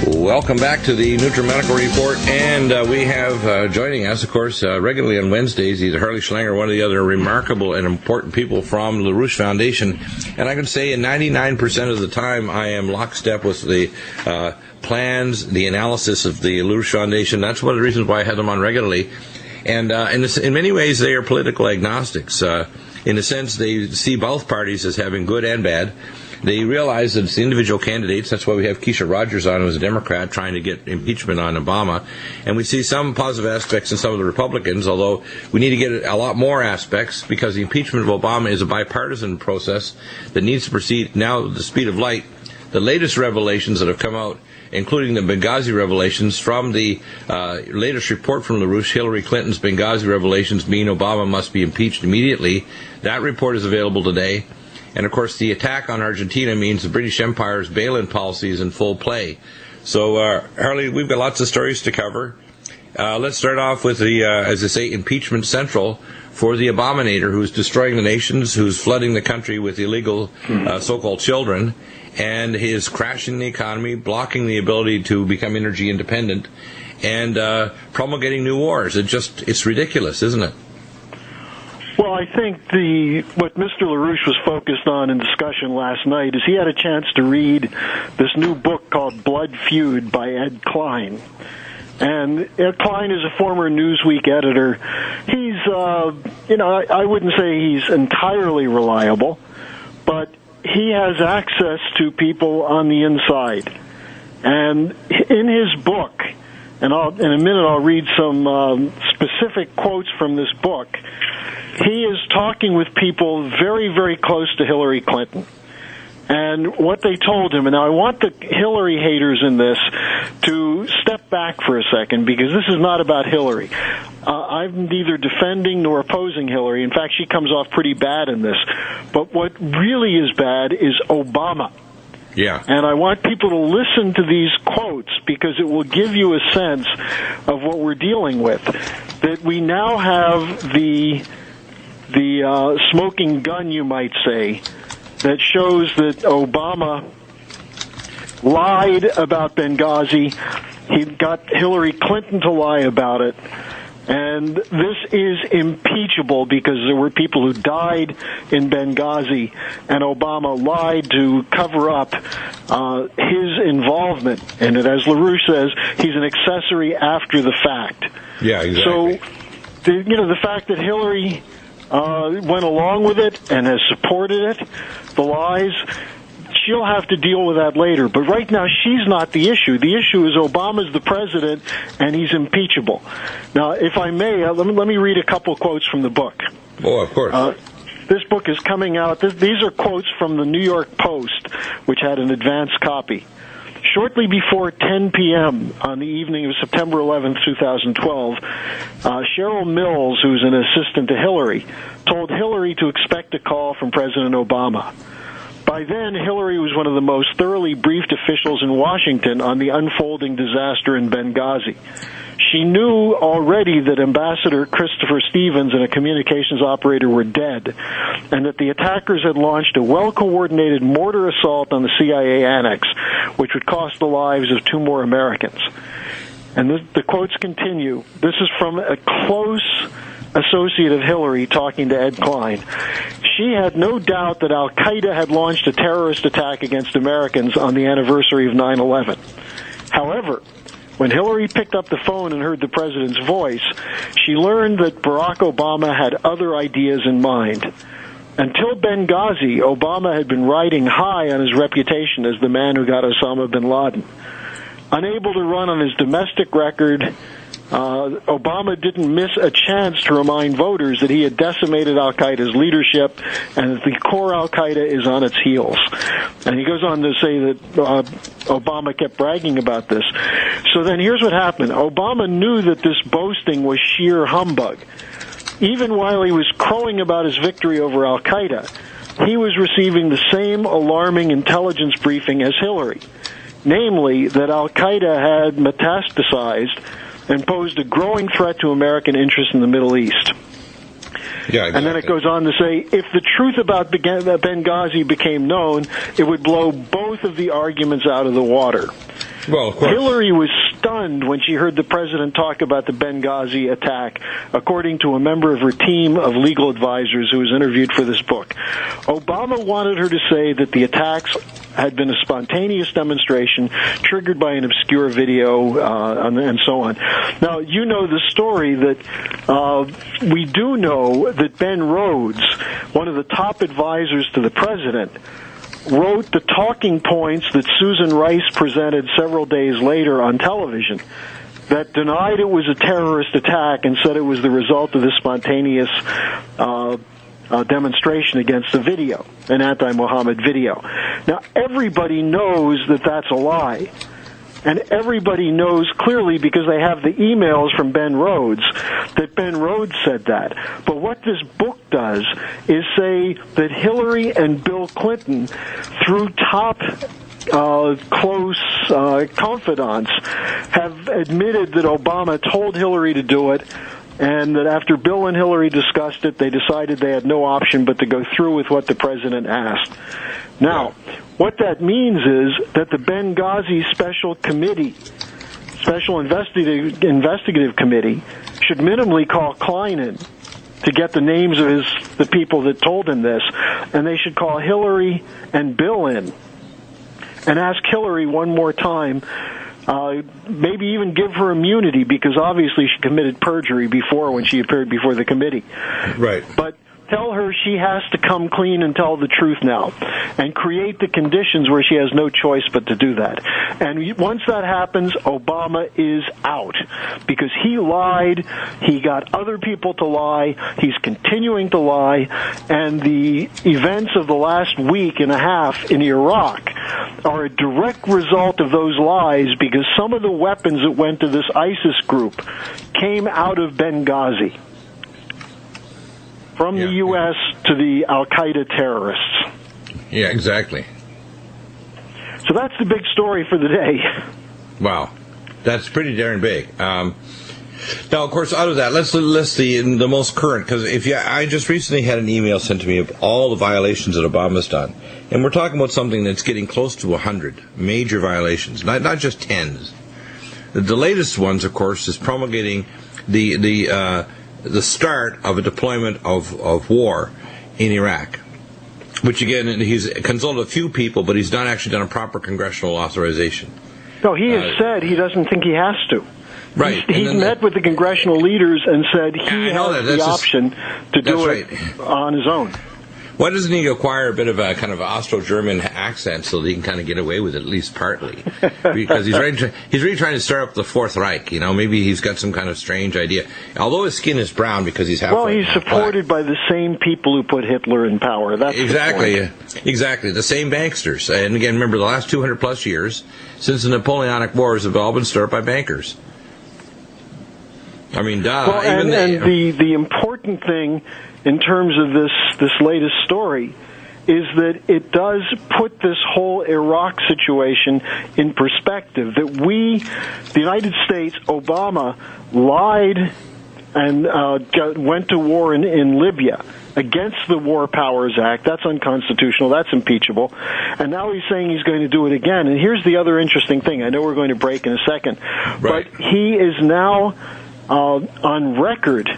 Welcome back to the Nutrimedical Report, and we have joining us, of course, regularly on Wednesdays, he's Harley Schlanger, one of the other remarkable and important people from LaRouche Foundation. And I can say 99% of the time I am lockstep with the plans, the analysis of the LaRouche Foundation. That's one of the reasons why I have them on regularly. And in many ways, they are political agnostics. In a sense, they see both parties as having good and bad. They realize that it's the individual candidates. That's why we have Keisha Rogers on, who's a Democrat, trying to get impeachment on Obama. And we see some positive aspects in some of the Republicans, although we need to get a lot more aspects, because the impeachment of Obama is a bipartisan process that needs to proceed now at the speed of light. The latest revelations that have come out, including the Benghazi revelations from the latest report from LaRouche, Hillary Clinton's Benghazi revelations mean Obama must be impeached immediately. That report is available today. And, of course, the attack on Argentina means the British Empire's bail-in policy is in full play. So, Harley, we've got lots of stories to cover. Let's start off with the, as I say, impeachment central for the abominator who's destroying the nations, who's flooding the country with illegal so-called children, and is crashing the economy, blocking the ability to become energy independent, and promulgating new wars. It's ridiculous, isn't it? Well, I think what Mr. LaRouche was focused on in discussion last night is he had a chance to read this new book called Blood Feud by Ed Klein. And Ed Klein is a former Newsweek editor. He's, I wouldn't say he's entirely reliable, but he has access to people on the inside. And in his book, and in a minute I'll read some specific quotes from this book, he is talking with people very, very close to Hillary Clinton. And what they told him, and I want the Hillary haters in this to step back for a second, because this is not about Hillary. I'm neither defending nor opposing Hillary. In fact, she comes off pretty bad in this. But what really is bad is Obama. Yeah. And I want people to listen to these quotes, because it will give you a sense of what we're dealing with. That we now have the smoking gun, you might say, that shows that Obama lied about Benghazi. He got Hillary Clinton to lie about it. And this is impeachable, because there were people who died in Benghazi, and Obama lied to cover up his involvement in it. As LaRouche says, he's an accessory after the fact. Yeah, exactly. So, the fact that Hillary went along with it and has supported it, the lies, she'll have to deal with that later. But right now, she's not the issue. The issue is Obama's the president, and he's impeachable. Now, if I may, let me read a couple quotes from the book. Oh, of course. This book is coming out. These are quotes from the New York Post, which had an advance copy. Shortly before 10 p.m. on the evening of September 11, 2012, Cheryl Mills, who's an assistant to Hillary, told Hillary to expect a call from President Obama. By then, Hillary was one of the most thoroughly briefed officials in Washington on the unfolding disaster in Benghazi. She knew already that Ambassador Christopher Stevens and a communications operator were dead, and that the attackers had launched a well-coordinated mortar assault on the CIA annex, which would cost the lives of 2 more Americans. And the quotes continue. This is from a close associate of Hillary talking to Ed Klein. She had no doubt that Al-Qaeda had launched a terrorist attack against Americans on the anniversary of 9/11. However, when Hillary picked up the phone and heard the president's voice, she learned that Barack Obama had other ideas in mind. Until Benghazi, Obama had been riding high on his reputation as the man who got Osama bin Laden. Unable to run on his domestic record, Obama didn't miss a chance to remind voters that he had decimated Al-Qaeda's leadership and that the core Al-Qaeda is on its heels. And he goes on to say that Obama kept bragging about this. So then here's what happened. Obama knew that this boasting was sheer humbug. Even while he was crowing about his victory over Al-Qaeda, he was receiving the same alarming intelligence briefing as Hillary, namely that Al-Qaeda had metastasized and posed a growing threat to American interests in the Middle East. Yeah, exactly. And then it goes on to say, if the truth about Benghazi became known, it would blow both of the arguments out of the water. Well, of course. Hillary was stunned when she heard the president talk about the Benghazi attack, according to a member of her team of legal advisors who was interviewed for this book. Obama wanted her to say that the attacks had been a spontaneous demonstration triggered by an obscure video and so on. Now, you know the story that we do know that Ben Rhodes, one of the top advisors to the president, wrote the talking points that Susan Rice presented several days later on television that denied it was a terrorist attack and said it was the result of this spontaneous demonstration against the video, an anti-Muhammad video. Now, everybody knows that that's a lie. And everybody knows clearly, because they have the emails from Ben Rhodes, that Ben Rhodes said that. But what this book does is say that Hillary and Bill Clinton, through top close confidants, have admitted that Obama told Hillary to do it, and that after Bill and Hillary discussed it, they decided they had no option but to go through with what the president asked. Now, what that means is that the Benghazi Special Investigative Committee should minimally call Klein in to get the names of the people that told him this, and they should call Hillary and Bill in and ask Hillary one more time, maybe even give her immunity, because obviously she committed perjury before when she appeared before the committee. Right. But tell her she has to come clean and tell the truth now, and create the conditions where she has no choice but to do that. And once that happens, Obama is out, because he lied, he got other people to lie, he's continuing to lie, and the events of the last week and a half in Iraq are a direct result of those lies, because some of the weapons that went to this ISIS group came out of Benghazi. From the U.S. to the Al-Qaeda terrorists. Yeah, exactly. So that's the big story for the day. Wow. That's pretty darn big. Now, of course, out of that, let's list the most current, because I just recently had an email sent to me of all the violations that Obama's done. And we're talking about something that's getting close to 100 major violations, not just tens. The latest ones, of course, is promulgating the start of a deployment of war in Iraq, which, again, he's consulted a few people, but he's not actually done a proper congressional authorization. No, he has said he doesn't think he has to. Right. He's met with the congressional leaders and said he has the option to do it on his own. Why doesn't he acquire a bit of a kind of Austro-German accent so that he can kind of get away with it, at least partly? Because he's really trying to start up the Fourth Reich. You know, maybe he's got some kind of strange idea. Although his skin is brown because he's half. Well, he's supported by the same people who put Hitler in power. That's exactly the same banksters. And again, remember, the last 200 plus years since the Napoleonic Wars have all been started by bankers. I mean, Well, and the important thing in terms of this latest story is that it does put this whole Iraq situation in perspective, that the United States, Obama, lied and went to war in Libya against the War Powers Act. That's unconstitutional. That's impeachable. And now he's saying he's going to do it again. And here's the other interesting thing. I know we're going to break in a second. Right. But he is now on record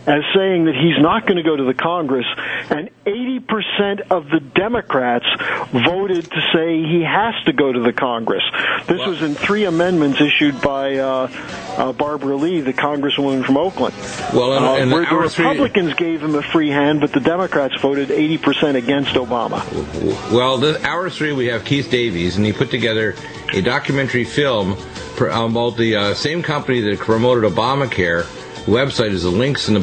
as saying that he's not going to go to the Congress, and 80% of the Democrats voted to say he has to go to the Congress. This was in 3 amendments issued by Barbara Lee, the Congresswoman from Oakland. Well, and where the Republicans gave him a free hand, but the Democrats voted 80% against Obama. Well, hour 3, we have Keith Davies, and he put together a documentary film about the same company that promoted Obamacare. Website is the links in the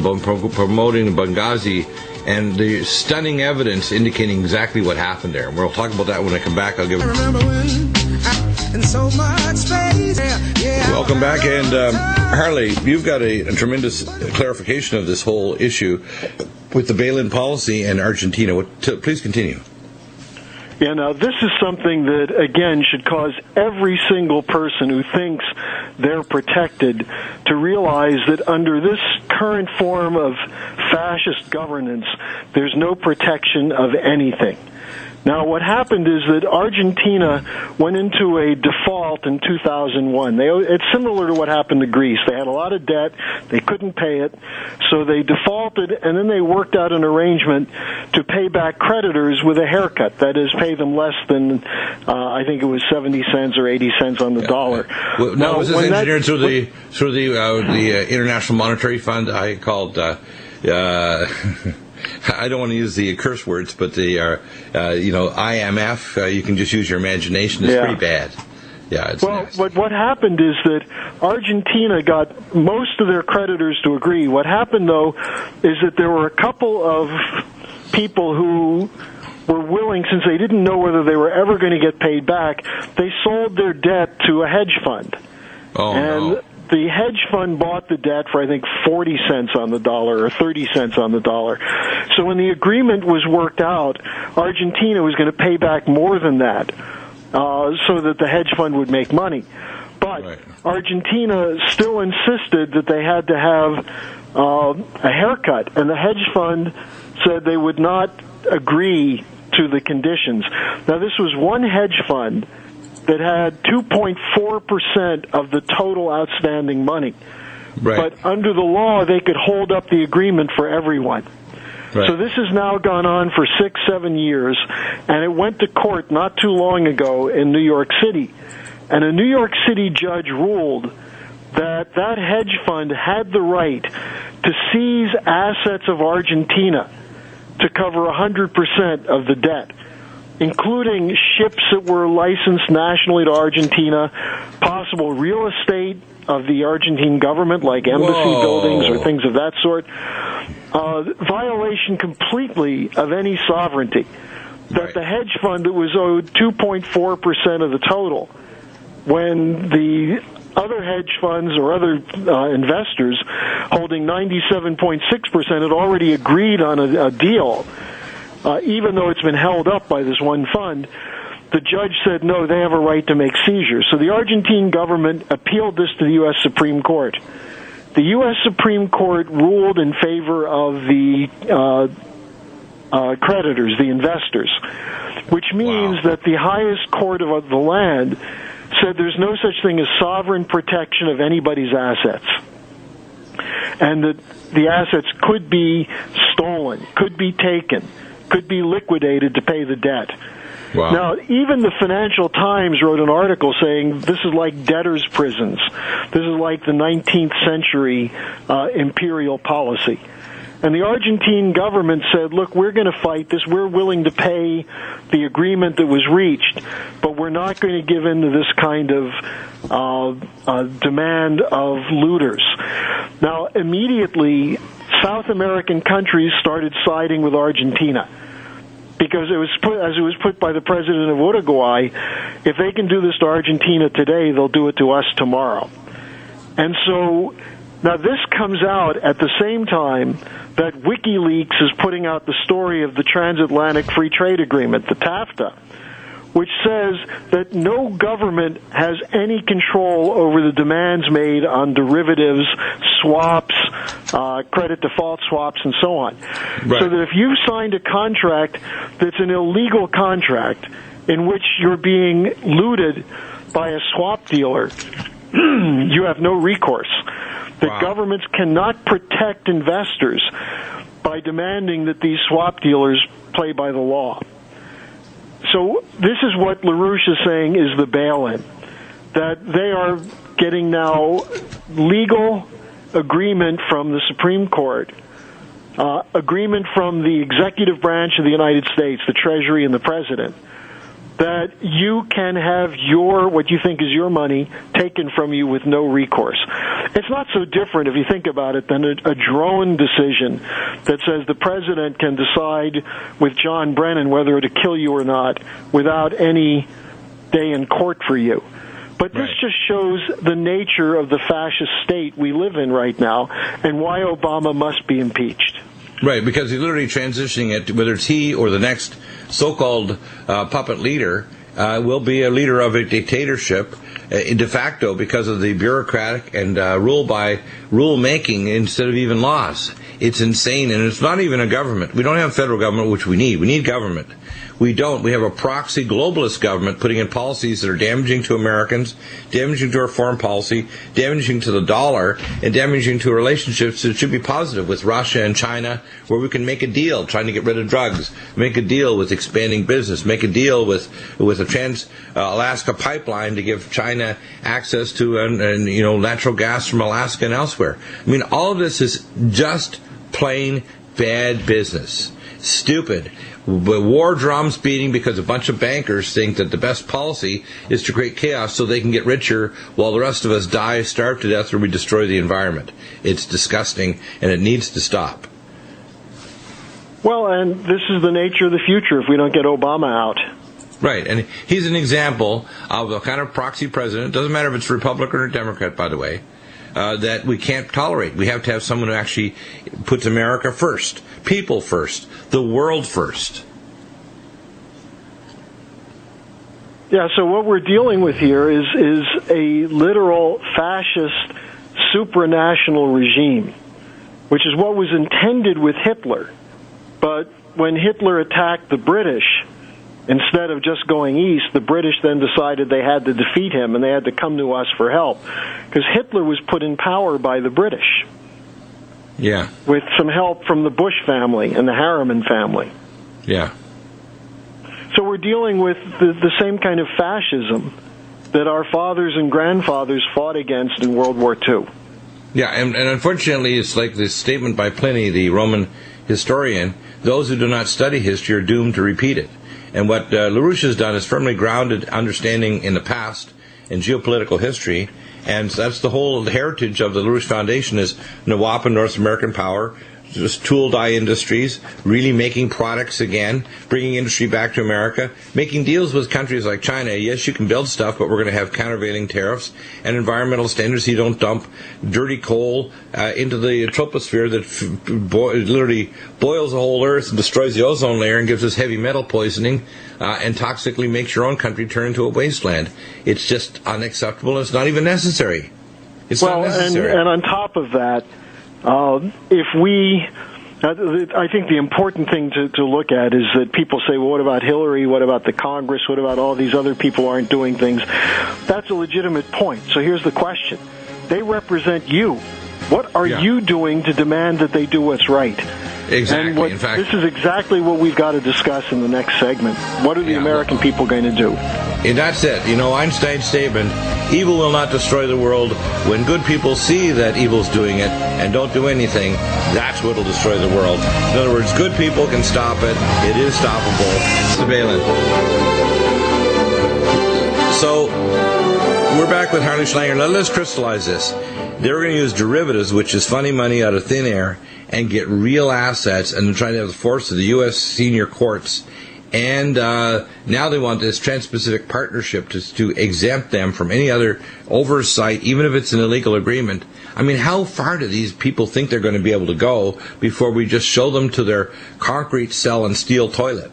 promoting the Benghazi and the stunning evidence indicating exactly what happened there. We'll talk about that when I come back. I'll give it. Welcome back, and Harley, you've got a tremendous clarification of this whole issue with the bail-in policy in Argentina. Please continue. Yeah, now this is something that, again, should cause every single person who thinks they're protected to realize that under this current form of fascist governance, there's no protection of anything. Now, what happened is that Argentina went into a default in 2001. It's similar to what happened to Greece. They had a lot of debt. They couldn't pay it. So they defaulted, and then they worked out an arrangement to pay back creditors with a haircut. That is, pay them less than, I think it was 70 cents or 80 cents on the dollar. Well, now, was this engineered through the International Monetary Fund? I called... I don't want to use the curse words, but the IMF. You can just use your imagination. It's pretty bad. Yeah. It's nasty. What happened is that Argentina got most of their creditors to agree. What happened, though, is that there were a couple of people who were willing, since they didn't know whether they were ever going to get paid back, they sold their debt to a hedge fund. Oh, no. The hedge fund bought the debt for, I think, 40 cents on the dollar or 30 cents on the dollar. So when the agreement was worked out, Argentina was going to pay back more than that so that the hedge fund would make money. But Argentina still insisted that they had to have a haircut, and the hedge fund said they would not agree to the conditions. Now, this was one hedge fund that had 2.4% of the total outstanding money. Right. But under the law, they could hold up the agreement for everyone. Right. So this has now gone on for 6-7 years, and it went to court not too long ago in New York City. And a New York City judge ruled that that hedge fund had the right to seize assets of Argentina to cover 100% of the debt, including ships that were licensed nationally to Argentina, possible real estate of the Argentine government, like embassy buildings or things of that sort, violation completely of any sovereignty. That the hedge fund that was owed 2.4% of the total, when the other hedge funds or other investors holding 97.6% had already agreed on a deal, even though it's been held up by this one fund, the judge said, no, they have a right to make seizures. So the Argentine government appealed this to the U.S. Supreme Court. The U.S. Supreme Court ruled in favor of the creditors, the investors, which means that the highest court of the land said there's no such thing as sovereign protection of anybody's assets, and that the assets could be stolen, could be taken, could be liquidated to pay the debt. Wow. Now, even the Financial Times wrote an article saying this is like debtors' prisons. This is like the 19th century imperial policy. And the Argentine government said, look, we're going to fight this. We're willing to pay the agreement that was reached, but we're not going to give in to this kind of demand of looters. Now, immediately, South American countries started siding with Argentina, because as it was put by the president of Uruguay, if they can do this to Argentina today, they'll do it to us tomorrow. And so now this comes out at the same time that WikiLeaks is putting out the story of the Transatlantic Free Trade Agreement, the TAFTA, which says that no government has any control over the demands made on derivatives, swaps, credit default swaps, and so on. Right. So that if you signed a contract that's an illegal contract in which you're being looted by a swap dealer, you have no recourse. That governments cannot protect investors by demanding that these swap dealers play by the law. So this is what LaRouche is saying is the bail-in, that they are getting now legal agreement from the Supreme Court, agreement from the executive branch of the United States, the Treasury and the President, that you can have what you think is your money taken from you with no recourse. It's not so different, if you think about it, than a drone decision that says the president can decide with John Brennan whether to kill you or not without any day in court for you. But this just shows the nature of the fascist state we live in right now and why Obama must be impeached. Right, because he's literally transitioning it, whether it's he or the next so-called puppet leader, will be a leader of a dictatorship de facto because of the bureaucratic and rule-making instead of even laws. It's insane, and it's not even a government. We don't have federal government, which we need. We need government. We don't. We have a proxy globalist government putting in policies that are damaging to Americans, damaging to our foreign policy, damaging to the dollar, and damaging to relationships that should be positive with Russia and China, where we can make a deal trying to get rid of drugs, make a deal with expanding business, make a deal with a Trans-Alaska pipeline to give China access to natural gas from Alaska and elsewhere. I mean, all of this is just plain bad business. Stupid. War drums beating because a bunch of bankers think that the best policy is to create chaos so they can get richer while the rest of us die, starve to death, or we destroy the environment. It's disgusting, and it needs to stop. Well, and this is the nature of the future if we don't get Obama out. Right, and he's an example of the kind of proxy president, doesn't matter if it's Republican or Democrat, by the way, that we can't tolerate. We have to have someone who actually puts America first, people first, the world first. Yeah, so what we're dealing with here is a literal fascist supranational regime, which is what was intended with Hitler. But when Hitler attacked the British, instead of just going east, the British then decided they had to defeat him and they had to come to us for help. Because Hitler was put in power by the British. Yeah. With some help from the Bush family and the Harriman family. Yeah. So we're dealing with the same kind of fascism that our fathers and grandfathers fought against in World War II. Yeah, and unfortunately, it's like this statement by Pliny, the Roman historian, those who do not study history are doomed to repeat it. And what LaRouche has done is firmly grounded understanding in the past and geopolitical history, and that's the whole heritage of the LaRouche Foundation is NWAPA, North American Power, just tool dye industries, really making products again, bringing industry back to America, making deals with countries like China. Yes, you can build stuff, but we're going to have countervailing tariffs and environmental standards. You don't dump dirty coal into the troposphere that literally boils the whole Earth and destroys the ozone layer and gives us heavy metal poisoning and toxically makes your own country turn into a wasteland. It's just unacceptable, and it's not even necessary. It's not necessary. And on top of that, if we, I think the important thing to look at is that people say, well, what about Hillary? What about the Congress? What about all these other people who aren't doing things? That's a legitimate point. So here's the question. They represent you. What are you doing to demand that they do what's right? Exactly. And this is exactly what we've got to discuss in the next segment. What are the American people going to do? And that's it. You know, Einstein's statement, evil will not destroy the world. When good people see that evil's doing it and don't do anything, that's what will destroy the world. In other words, good people can stop it. It is stoppable. Surveillance. So, we're back with Harley Schlanger. Now, let's crystallize this. They're going to use derivatives, which is funny money out of thin air, and get real assets, and they're trying to have the force of the U.S. senior courts. And now they want this Trans-Pacific Partnership to exempt them from any other oversight, even if it's an illegal agreement. I mean, how far do these people think they're going to be able to go before we just show them to their concrete cell and steel toilet?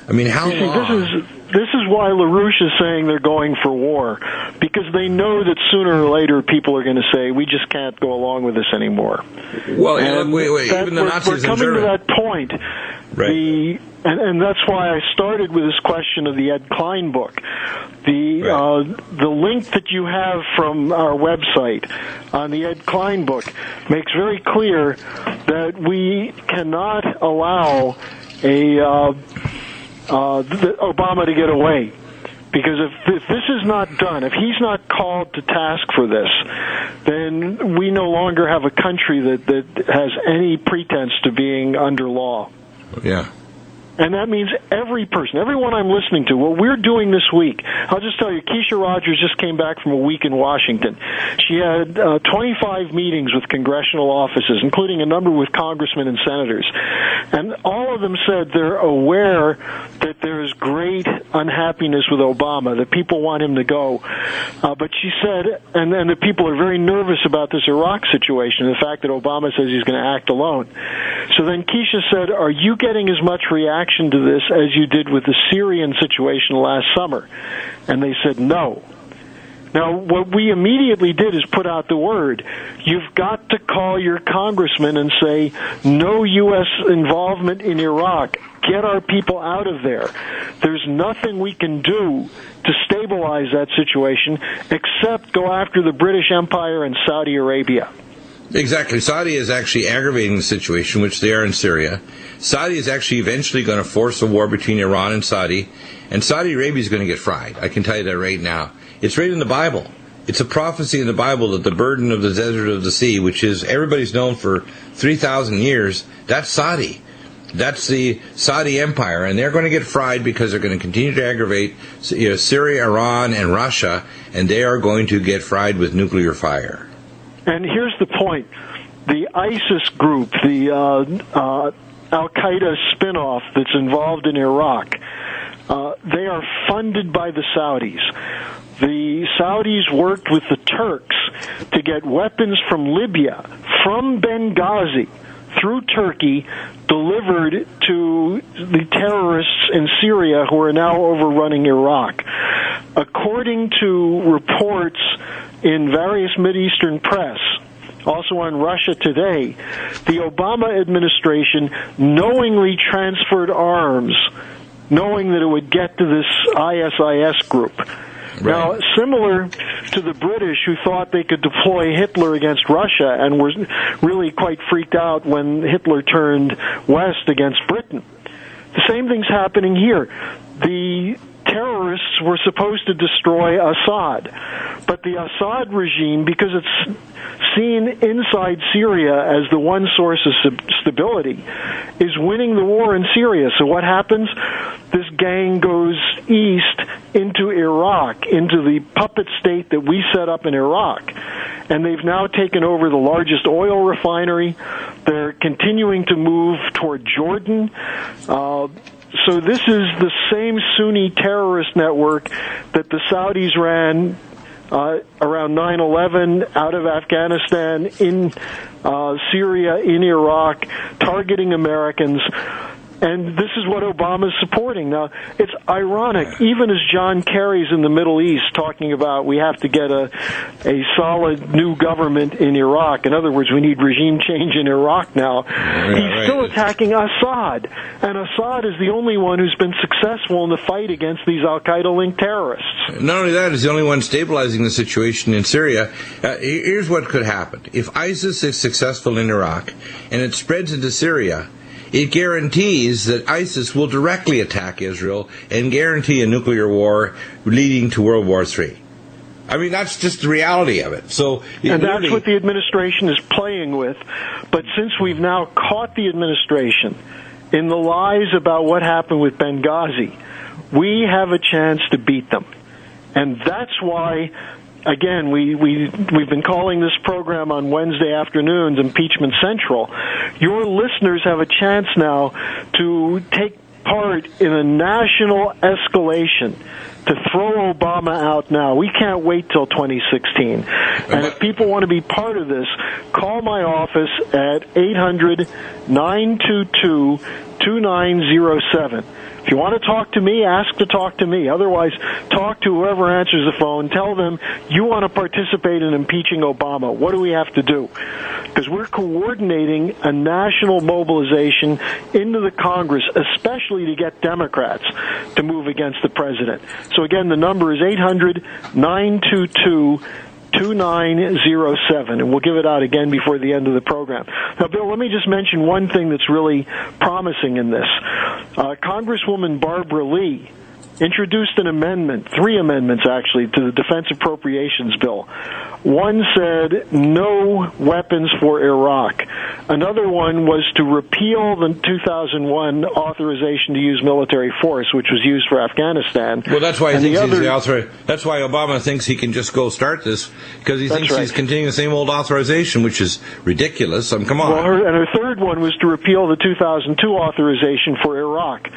I mean, how long? This is why LaRouche is saying they're going for war, because they know that sooner or later people are going to say, we just can't go along with this anymore. Well, wait, even the Nazis we're coming to that point. Right. And that's why I started with this question of the Ed Klein book. The link that you have from our website on the Ed Klein book makes very clear that we cannot allow Obama to get away. Because if this is not done, if he's not called to task for this, then we no longer have a country that has any pretense to being under law. Yeah. And that means every person, everyone I'm listening to, what we're doing this week, I'll just tell you, Keisha Rogers just came back from a week in Washington. She had 25 meetings with congressional offices, including a number with congressmen and senators. And all of them said they're aware that there is great unhappiness with Obama, that people want him to go. But she said, and the people are very nervous about this Iraq situation, the fact that Obama says he's going to act alone. So then Keisha said, are you getting as much reaction to this as you did with the Syrian situation last summer? And they said no. Now, what we immediately did is put out the word. You've got to call your congressman and say, no U.S. involvement in Iraq. Get our people out of there. There's nothing we can do to stabilize that situation except go after the British Empire and Saudi Arabia. Exactly. Saudi is actually aggravating the situation, which they are in Syria. Saudi is actually eventually going to force a war between Iran and Saudi Arabia is going to get fried. I can tell you that right now. It's right in the Bible. It's a prophecy in the Bible that the burden of the desert of the sea, which is everybody's known for 3,000 years, that's Saudi. That's the Saudi Empire, and they're going to get fried because they're going to continue to aggravate Syria, Iran, and Russia, and they are going to get fried with nuclear fire. And here's the point. The ISIS group, the Al-Qaeda spinoff that's involved in Iraq, they are funded by the Saudis. The Saudis worked with the Turks to get weapons from Libya, from Benghazi, through Turkey, delivered to the terrorists in Syria who are now overrunning Iraq. According to reports in various Mideastern press, also on Russia Today, the Obama administration knowingly transferred arms, knowing that it would get to this ISIS group. Right. Now, similar to the British who thought they could deploy Hitler against Russia and were really quite freaked out when Hitler turned west against Britain, the same thing's happening here. The terrorists were supposed to destroy Assad, but the Assad regime, because it's seen inside Syria as the one source of stability, is winning the war in Syria. So what happens? This gang goes east into Iraq, into the puppet state that we set up in Iraq. And they've now taken over the largest oil refinery. They're continuing to move toward Jordan. So this is the same Sunni terrorist network that the Saudis ran around 9/11 out of Afghanistan, in Syria, in Iraq, targeting Americans. And this is what Obama's supporting. Now, it's ironic, even as John Kerry's in the Middle East talking about we have to get a solid new government in Iraq. In other words, we need regime change in Iraq now. He's still attacking Assad. And Assad is the only one who's been successful in the fight against these Al-Qaeda-linked terrorists. Not only that, he's the only one stabilizing the situation in Syria. Here's what could happen. If ISIS is successful in Iraq and it spreads into Syria, it guarantees that ISIS will directly attack Israel and guarantee a nuclear war leading to World War III. I mean, that's just the reality of it. And that's what the administration is playing with. But since we've now caught the administration in the lies about what happened with Benghazi, we have a chance to beat them. And that's why, again, we've been calling this program on Wednesday afternoons Impeachment Central. Your listeners have a chance now to take part in a national escalation to throw Obama out now. We can't wait till 2016. And if people want to be part of this, call my office at 800-922-2907. If you want to talk to me, ask to talk to me. Otherwise, talk to whoever answers the phone. Tell them you want to participate in impeaching Obama. What do we have to do? Because we're coordinating a national mobilization into the Congress, especially to get Democrats to move against the president. So again, the number is 800-922-2907, and we'll give it out again before the end of the program. Now, Bill, let me just mention one thing that's really promising in this. Congresswoman Barbara Lee introduced an amendment, 3 amendments actually, to the Defense Appropriations Bill. One said no weapons for Iraq. Another one was to repeal the 2001 authorization to use military force, which was used for Afghanistan. Well, that's why that's why Obama thinks he can just go start this, because he thinks he's continuing the same old authorization, which is ridiculous. Come on. Well, her third one was to repeal the 2002 authorization for Iraq.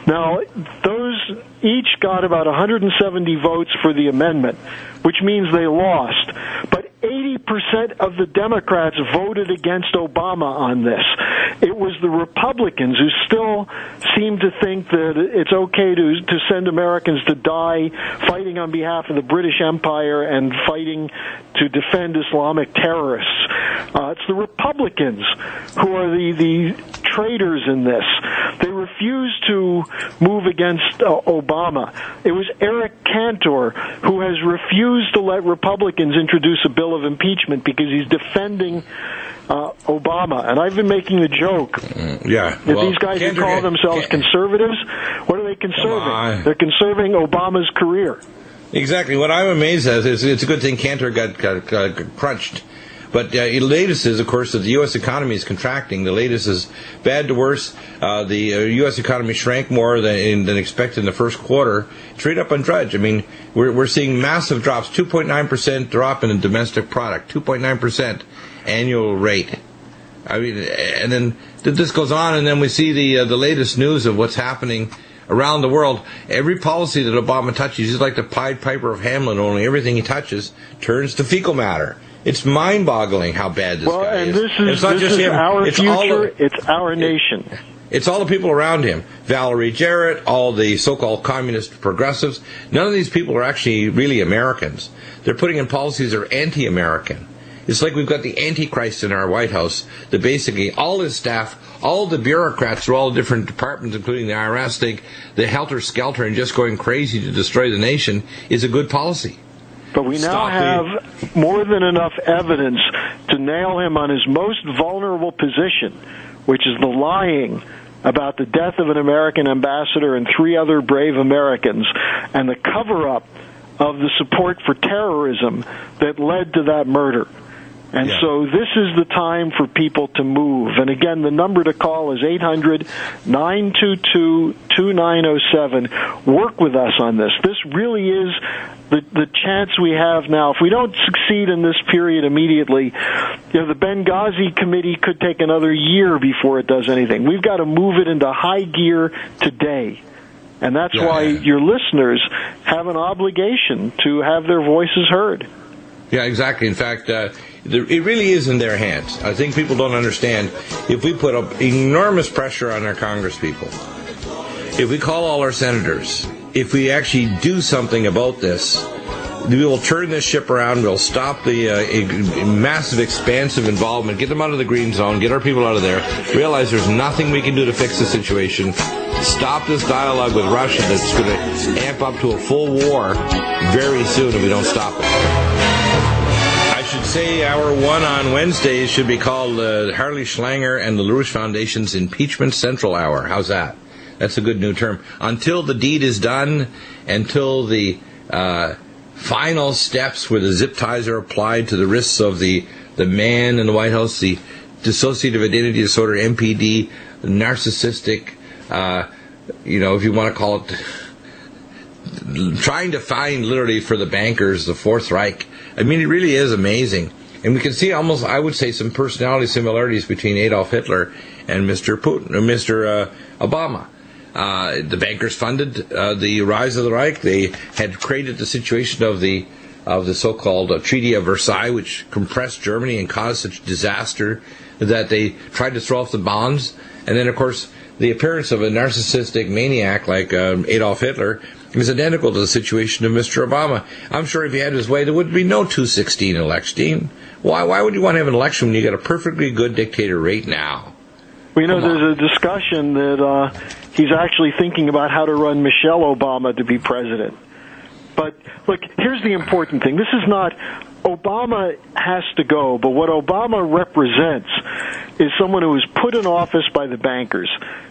Now, those each got about 170 votes for the amendment, which means they lost. But 80 80% of the Democrats voted against Obama on this. It was the Republicans who still seem to think that it's okay to send Americans to die fighting on behalf of the British Empire and fighting to defend Islamic terrorists. It's the Republicans who are the traitors in this. They refuse to move against Obama. It was Eric Cantor who has refused to let Republicans introduce a bill of impeachment because he's defending Obama. And I've been making the joke that these guys who call themselves conservatives, what are they conserving? They're conserving Obama's career. Exactly. What I'm amazed at is it's a good thing Cantor got crunched. But the latest is, of course, that the U.S. economy is contracting. The latest is bad to worse. The U.S. economy shrank more than expected in the first quarter. Straight up on Drudge. I mean, we're seeing massive drops, 2.9% drop in the domestic product, 2.9% annual rate. I mean, and then this goes on, and then we see the latest news of what's happening around the world. Every policy that Obama touches, he's like the Pied Piper of Hamlet, only everything he touches turns to fecal matter. It's mind-boggling how bad this guy is. This is our future. It's our nation. It's all the people around him. Valerie Jarrett, all the so-called communist progressives. None of these people are actually really Americans. They're putting in policies that are anti-American. It's like we've got the Antichrist in our White House, that basically all his staff, all the bureaucrats through all the different departments, including the IRS, think the helter-skelter and just going crazy to destroy the nation is a good policy. But we now have more than enough evidence to nail him on his most vulnerable position, which is the lying about the death of an American ambassador and 3 other brave Americans, and the cover-up of the support for terrorism that led to that murder. And so this is the time for people to move. And again, the number to call is 800-922-2907. Work with us on this. This really is the chance we have now. If we don't succeed in this period immediately, the Benghazi committee could take another year before it does anything. We've got to move it into high gear today. And that's why your listeners have an obligation to have their voices heard. Yeah, exactly. In fact, it really is in their hands. I think people don't understand. If we put up enormous pressure on our congresspeople, if we call all our senators, if we actually do something about this, we will turn this ship around. We'll stop the massive, expansive involvement, get them out of the green zone, get our people out of there, realize there's nothing we can do to fix the situation, stop this dialogue with Russia that's going to amp up to a full war very soon if we don't stop it. I should say hour 1 on Wednesdays should be called Harley Schlanger and the LaRouche Foundation's Impeachment Central Hour. How's that? That's a good new term. Until the deed is done, until the final steps where the zip ties are applied to the wrists of the man in the White House, the dissociative identity disorder, MPD, narcissistic, if you want to call it, trying to find literally for the bankers the Fourth Reich. I mean, it really is amazing. And we can see almost, I would say, some personality similarities between Adolf Hitler and Mr. Putin, or Mr. Obama. The bankers funded the rise of the Reich. They had created the situation of the so-called Treaty of Versailles, which compressed Germany and caused such disaster that they tried to throw off the bonds. And then, of course, the appearance of a narcissistic maniac like Adolf Hitler is identical to the situation of Mr. Obama. I'm sure if he had his way, there would be no 216 election. Why would you want to have an election when you got a perfectly good dictator right now? Well, there's a discussion that he's actually thinking about how to run Michelle Obama to be president. But, look, here's the important thing. This is not Obama has to go, but what Obama represents is someone who was put in office by the bankers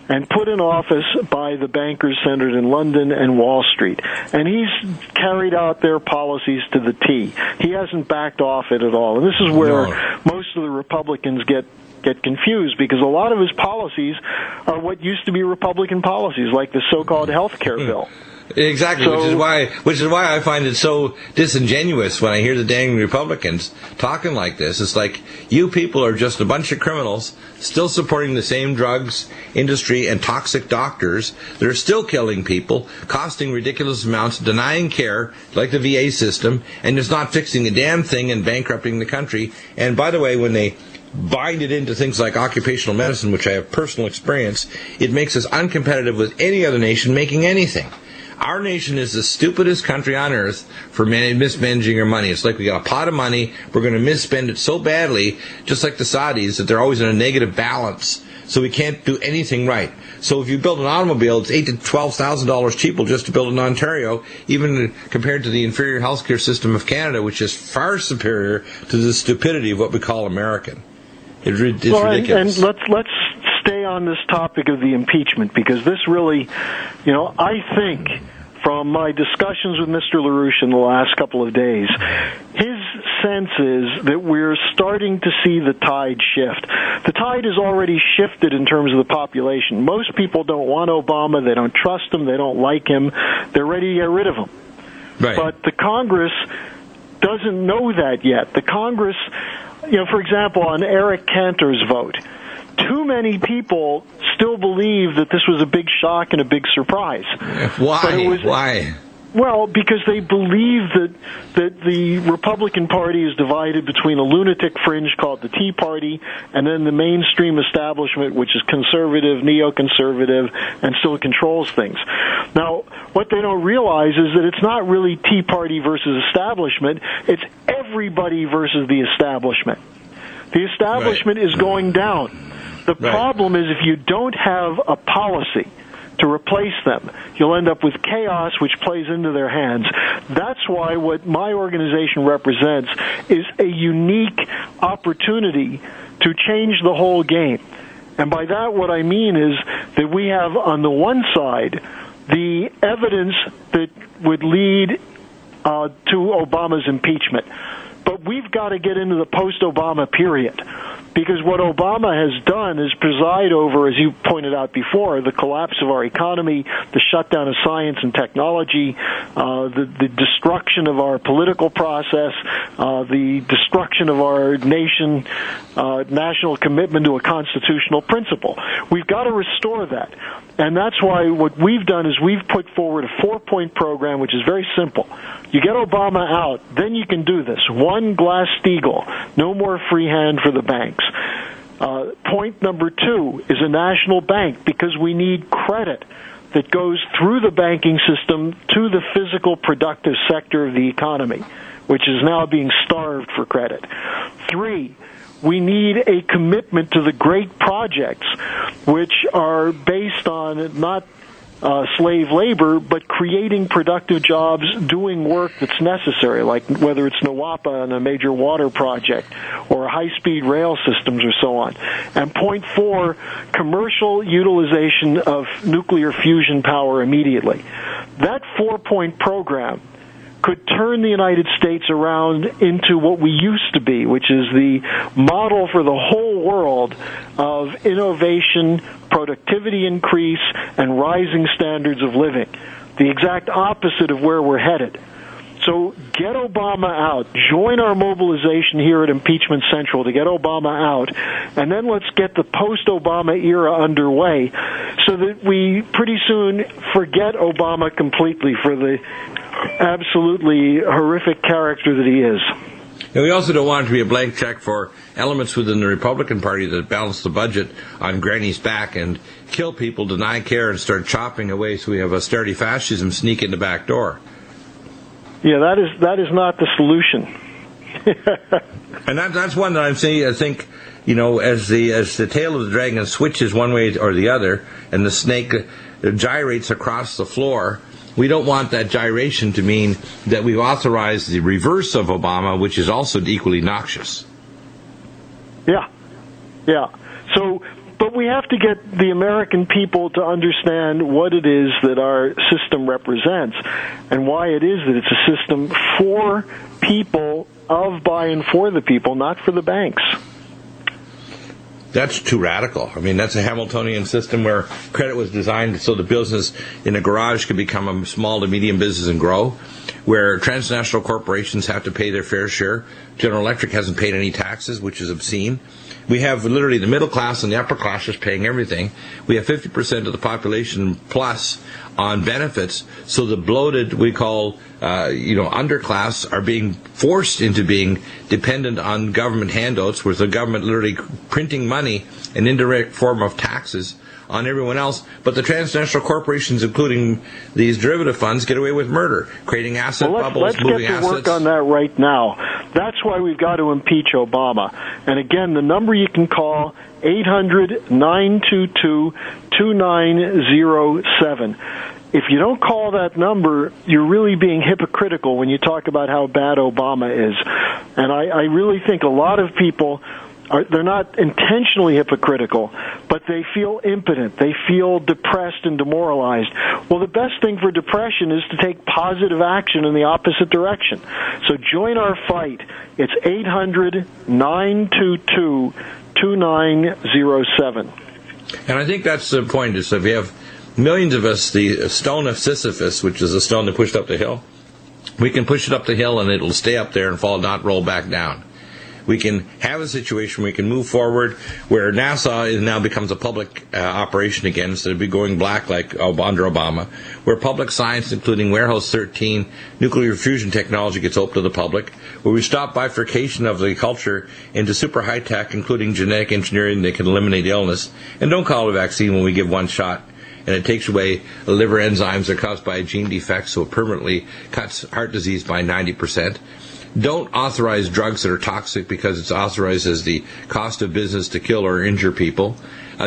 and put in office by the bankers centered in London and Wall Street. And he's carried out their policies to the T. He hasn't backed off it at all. And this is where most of the Republicans get get confused, because a lot of his policies are what used to be Republican policies, like the so-called health care bill. Exactly, which is why I find it so disingenuous when I hear the dang Republicans talking like this. It's like, you people are just a bunch of criminals still supporting the same drugs industry and toxic doctors that are still killing people, costing ridiculous amounts, denying care like the VA system, and just not fixing a damn thing and bankrupting the country. And by the way, when they bind it into things like occupational medicine, which I have personal experience, it makes us uncompetitive with any other nation making anything. Our nation is the stupidest country on earth for mismanaging our money. It's like we got a pot of money, we're going to misspend it so badly, just like the Saudis, that they're always in a negative balance, so we can't do anything right. So if you build an automobile, it's $8,000 to $12,000 cheaper just to build in Ontario, even compared to the inferior healthcare system of Canada, which is far superior to the stupidity of what we call American. It's ridiculous. And let's stay on this topic of the impeachment, because this really, I think, from my discussions with Mr. LaRouche in the last couple of days, his sense is that we're starting to see the tide shift. The tide has already shifted in terms of the population. Most people don't want Obama. They don't trust him. They don't like him. They're ready to get rid of him. Right. But the Congress doesn't know that yet. The Congress, for example, on Eric Cantor's vote, too many people still believe that this was a big shock and a big surprise. Why? Well, because they believe that the Republican Party is divided between a lunatic fringe called the Tea Party and then the mainstream establishment, which is conservative, neoconservative, and still controls things. Now, what they don't realize is that it's not really Tea Party versus establishment. It's everybody versus the establishment. The establishment is going down. The problem is, if you don't have a policy to replace them, you'll end up with chaos, which plays into their hands. That's why what my organization represents is a unique opportunity to change the whole game. And by that, what I mean is that we have, on the one side, the evidence that would lead to Obama's impeachment. But we've got to get into the post-Obama period, because what Obama has done is preside over, as you pointed out before, the collapse of our economy, the shutdown of science and technology, the destruction of our political process, the destruction of our national commitment to a constitutional principle. We've got to restore that. And that's why what we've done is we've put forward a 4-point program, which is very simple. You get Obama out, then you can do this. One, Glass-Steagall, no more free hand for the banks. Point number 2 is a national bank, because we need credit that goes through the banking system to the physical productive sector of the economy, which is now being starved for credit. 3, we need a commitment to the great projects, which are based on not slave labor, but creating productive jobs, doing work that's necessary, like whether it's NWAPA and a major water project or high-speed rail systems or so on. And point 4, commercial utilization of nuclear fusion power immediately. That 4-point program could turn the United States around into what we used to be, which is the model for the whole world of innovation, productivity increase, and rising standards of living. The exact opposite of where we're headed. So get Obama out. Join our mobilization here at Impeachment Central to get Obama out. And then let's get the post-Obama era underway so that we pretty soon forget Obama completely for the absolutely horrific character that he is. And we also don't want it to be a blank check for elements within the Republican Party that balance the budget on granny's back and kill people, deny care, and start chopping away so we have austerity fascism sneak in the back door. Yeah, that is not the solution. And that's one that I'm saying, I think, as the tail of the dragon switches one way or the other, and the snake gyrates across the floor, we don't want that gyration to mean that we've authorized the reverse of Obama, which is also equally noxious. Yeah. So, but we have to get the American people to understand what it is that our system represents and why it is that it's a system for people, of, by, and for the people, not for the banks. That's too radical. I mean, that's a Hamiltonian system where credit was designed so the business in a garage could become a small to medium business and grow, where transnational corporations have to pay their fair share. General Electric hasn't paid any taxes, which is obscene. We have literally the middle class and the upper class just paying everything. We have 50% of the population plus on benefits, so the bloated, we call, underclass are being forced into being dependent on government handouts, where the government literally printing money, an indirect form of taxes on everyone else. But the transnational corporations, including these derivative funds, get away with murder, creating asset bubbles, moving assets. Let's get to work on that right now. That's why we've got to impeach Obama. And again, the number you can call, 800-922-2907. If you don't call that number, you're really being hypocritical when you talk about how bad Obama is. And I really think a lot of people they're not intentionally hypocritical, but they feel impotent. They feel depressed and demoralized. Well, the best thing for depression is to take positive action in the opposite direction. So join our fight. It's 800-922-2907. And I think that's the point. Is if you have millions of us, the stone of Sisyphus, which is a stone that pushed up the hill, we can push it up the hill and it'll stay up there and fall, not roll back down. We can have a situation where we can move forward, where NASA now becomes a public operation again, instead of be going black like under Obama, where public science, including Warehouse 13, nuclear fusion technology, gets open to the public, where we stop bifurcation of the culture into super high tech, including genetic engineering that can eliminate illness, and don't call it a vaccine when we give one shot. And it takes away liver enzymes that are caused by a gene defect, so it permanently cuts heart disease by 90%. Don't authorize drugs that are toxic because it's authorized as the cost of business to kill or injure people.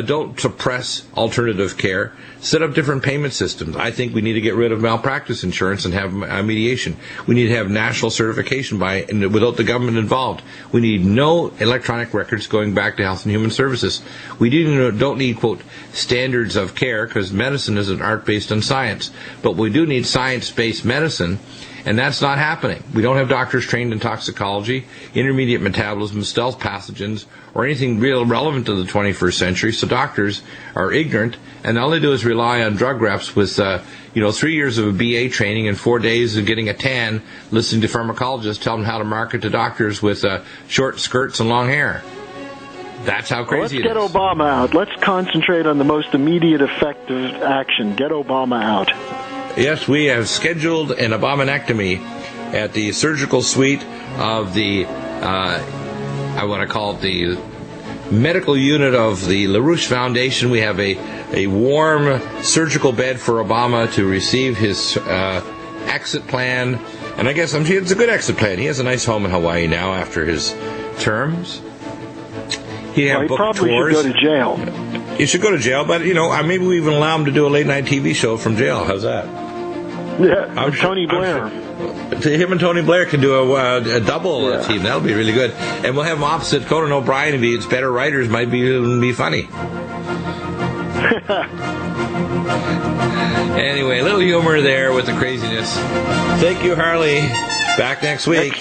Don't suppress alternative care. Set up different payment systems. I think we need to get rid of malpractice insurance and have mediation. We need to have national certification without the government involved. We need no electronic records going back to Health and Human Services. We don't need, quote, standards of care, because medicine is an art based on science. But we do need science-based medicine. And that's not happening. We don't have doctors trained in toxicology, intermediate metabolism, stealth pathogens, or anything real relevant to the 21st century. So doctors are ignorant, and all they do is rely on drug reps with, 3 years of a BA training and 4 days of getting a tan, listening to pharmacologists tell them how to market to doctors with short skirts and long hair. That's how crazy it is. Let's get Obama out. Let's concentrate on the most immediate effective action. Get Obama out. Yes, we have scheduled an abominectomy at the surgical suite of the, I want to call it the medical unit of the LaRouche Foundation. We have a warm surgical bed for Obama to receive his exit plan. And I guess it's a good exit plan. He has a nice home in Hawaii now after his terms. He probably should go to jail. He should go to jail, but, maybe we even allow him to do a late-night TV show from jail. How's that? Yeah, Tony Blair. Him and Tony Blair can do a double team. That'll be really good. And we'll have him opposite Conan O'Brien. If it's better writers, might be funny. Anyway, a little humor there with the craziness. Thank you, Harley. Back next week.